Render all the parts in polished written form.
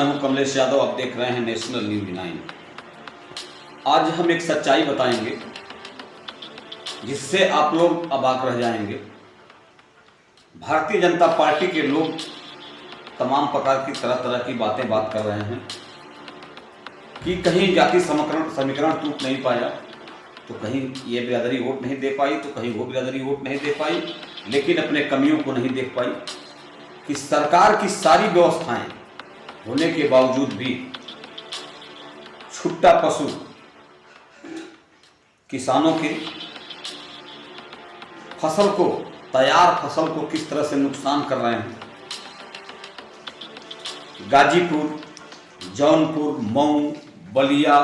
मैं हूं कमलेश यादव। आप देख रहे हैं नेशनल न्यूज 9। आज हम एक सच्चाई बताएंगे जिससे आप लोग अबाक रह जाएंगे। भारतीय जनता पार्टी के लोग तमाम प्रकार की तरह तरह की बात कर रहे हैं कि कहीं जाति समीकरण टूट नहीं पाया, तो कहीं ये बिरादरी वोट नहीं दे पाई, तो कहीं वो बिरादरी वोट नहीं दे पाई, लेकिन अपने कमियों को नहीं देख पाई कि सरकार की सारी व्यवस्थाएं होने के बावजूद भी छुट्टा पशु किसानों के तैयार फसल को किस तरह से नुकसान कर रहे हैं। गाजीपुर, जौनपुर, मऊ, बलिया,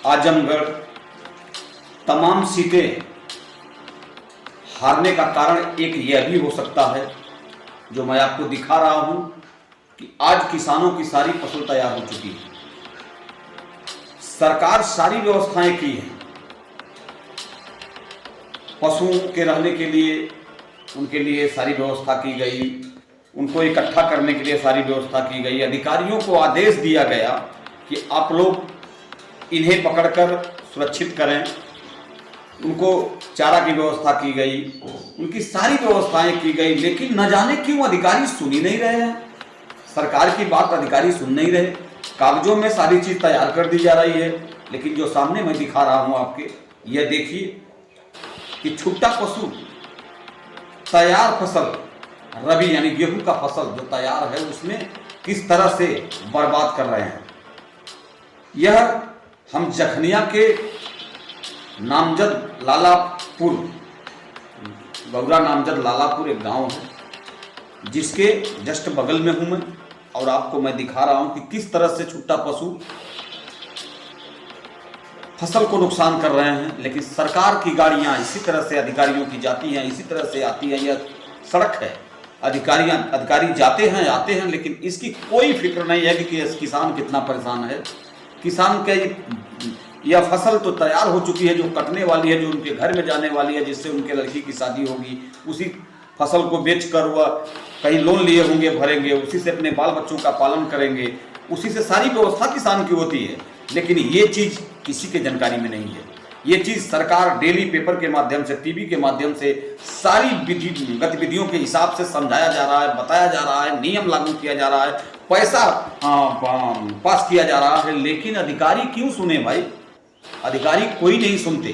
आजमगढ़ तमाम सीटें हारने का कारण एक यह भी हो सकता है जो मैं आपको दिखा रहा हूं कि आज किसानों की सारी फसल तैयार हो चुकी है। सरकार सारी व्यवस्थाएं की हैं, पशुओं के रहने के लिए उनके लिए सारी व्यवस्था की गई, उनको इकट्ठा करने के लिए सारी व्यवस्था की गई। अधिकारियों को आदेश दिया गया कि आप लोग इन्हें पकड़कर सुरक्षित करें, उनको चारा की व्यवस्था की गई, उनकी सारी व्यवस्थाएं की गई, लेकिन न जाने क्यों अधिकारी सुन ही नहीं रहे हैं। सरकार की बात अधिकारी सुन नहीं रहे। कागजों में सारी चीज तैयार कर दी जा रही है, लेकिन जो सामने मैं दिखा रहा हूं आपके, यह देखिए कि छुट्टा पशु तैयार फसल रबी यानी गेहूं का फसल जो तैयार है उसमें किस तरह से बर्बाद कर रहे हैं। यह हम जखनिया के नामजद लालापुर, गौरा नामजद लालापुर एक गांव है जिसके जस्ट बगल में हूं मैं, और आपको मैं दिखा रहा हूं कि किस तरह से छुट्टा पशु फसल को नुकसान कर रहे हैं। लेकिन सरकार की गाड़ियां इसी तरह से अधिकारियों की जाती हैं, इसी तरह से आती हैं। यह सड़क है, अधिकारी जाते हैं आते हैं, लेकिन इसकी कोई फिक्र नहीं है कि किसान कितना परेशान है। किसान के यह फसल तो तैयार हो चुकी है, जो कटने वाली है, जो उनके घर में जाने वाली है, जिससे उनके लड़की की शादी होगी। उसी फसल को बेचकर वह कहीं लोन लिए होंगे, भरेंगे, उसी से अपने बाल बच्चों का पालन करेंगे, उसी से सारी व्यवस्था किसान की होती है। लेकिन ये चीज़ किसी के जानकारी में नहीं है। ये चीज़ सरकार डेली पेपर के माध्यम से, टीवी के माध्यम से सारी गतिविधियों के हिसाब से समझाया जा रहा है, बताया जा रहा है, नियम लागू किया जा रहा है, पैसा पास किया जा रहा है, लेकिन अधिकारी क्यों सुने भाई? अधिकारी कोई नहीं सुनते।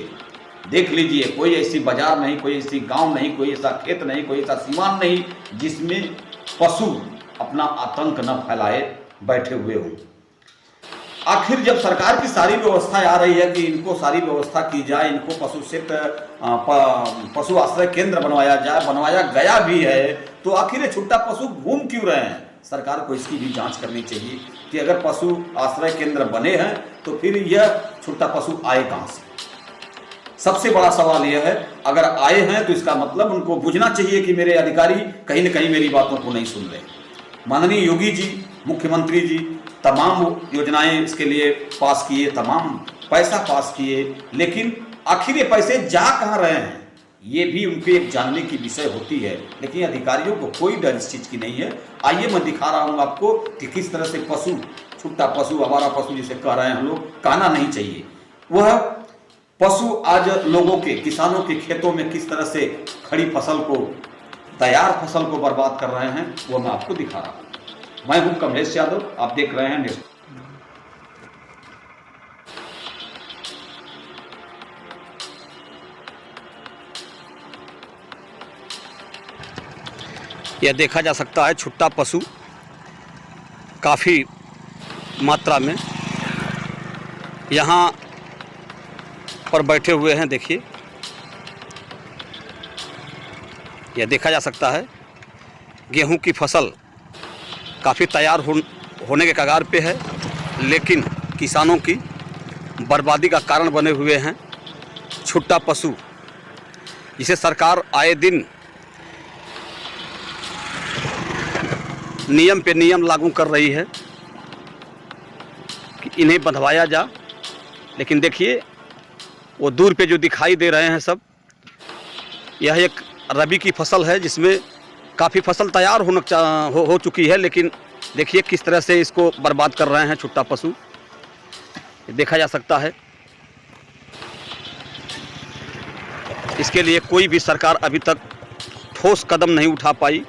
देख लीजिए, कोई ऐसी बाजार नहीं, कोई ऐसी गांव नहीं, कोई ऐसा खेत नहीं, कोई ऐसा सीमांत नहीं जिसमें पशु अपना आतंक न फैलाए बैठे हुए हों। आखिर जब सरकार की सारी व्यवस्था आ रही है कि इनको सारी व्यवस्था की जाए, इनको पशु आश्रय केंद्र बनवाया जाए, बनवाया गया भी है, तो आखिर ये छुट्टा पशु घूम क्यों रहे हैं? सरकार को इसकी भी जांच करनी चाहिए कि अगर पशु आश्रय केंद्र बने हैं तो फिर यह छुट्टा पशु आए कहां से? सबसे बड़ा सवाल यह है, अगर आए हैं तो इसका मतलब उनको बुझना चाहिए कि मेरे अधिकारी कहीं न कहीं मेरी बातों को नहीं सुन रहे। माननीय योगी जी, मुख्यमंत्री जी तमाम योजनाएं इसके लिए पास किए, तमाम पैसा पास किए, लेकिन आखिर ये पैसे जा कहां रहे हैं ये भी उनके एक जानने की विषय होती है। लेकिन अधिकारियों को कोई डर इस चीज की नहीं है। आइए मैं दिखा रहा हूं आपको कि किस तरह से पशु, छुट्टा पशु, आवारा पशु जिसे कह रहे हैं हम लोग, कहना नहीं चाहिए, वह पशु आज लोगों के, किसानों के खेतों में किस तरह से खड़ी फसल को, तैयार फसल को बर्बाद कर रहे हैं, वो मैं आपको दिखा रहा हूं। मैं हूं कमलेश यादव, आप देख रहे हैं नेशनल। यह देखा जा सकता है छुट्टा पशु काफ़ी मात्रा में यहाँ पर बैठे हुए हैं। देखिए, यह देखा जा सकता है गेहूं की फसल काफ़ी तैयार होने के कगार पे है, लेकिन किसानों की बर्बादी का कारण बने हुए हैं छुट्टा पशु, जिसे सरकार आए दिन नियम पे नियम लागू कर रही है कि इन्हें बंधवाया जा। लेकिन देखिए, वो दूर पे जो दिखाई दे रहे हैं सब, यह एक रबी की फसल है जिसमें काफ़ी फसल तैयार हो चुकी है, लेकिन देखिए किस तरह से इसको बर्बाद कर रहे हैं छुट्टा पशु, देखा जा सकता है। इसके लिए कोई भी सरकार अभी तक ठोस कदम नहीं उठा पाई।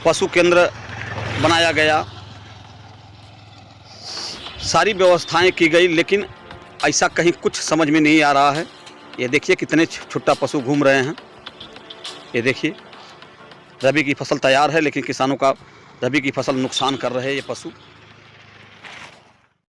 पशु केंद्र बनाया गया, सारी व्यवस्थाएं की गई, लेकिन ऐसा कहीं कुछ समझ में नहीं आ रहा है। ये देखिए कितने छुट्टा पशु घूम रहे हैं। ये देखिए रबी की फसल तैयार है, लेकिन किसानों का रबी की फसल नुकसान कर रहे हैं ये पशु।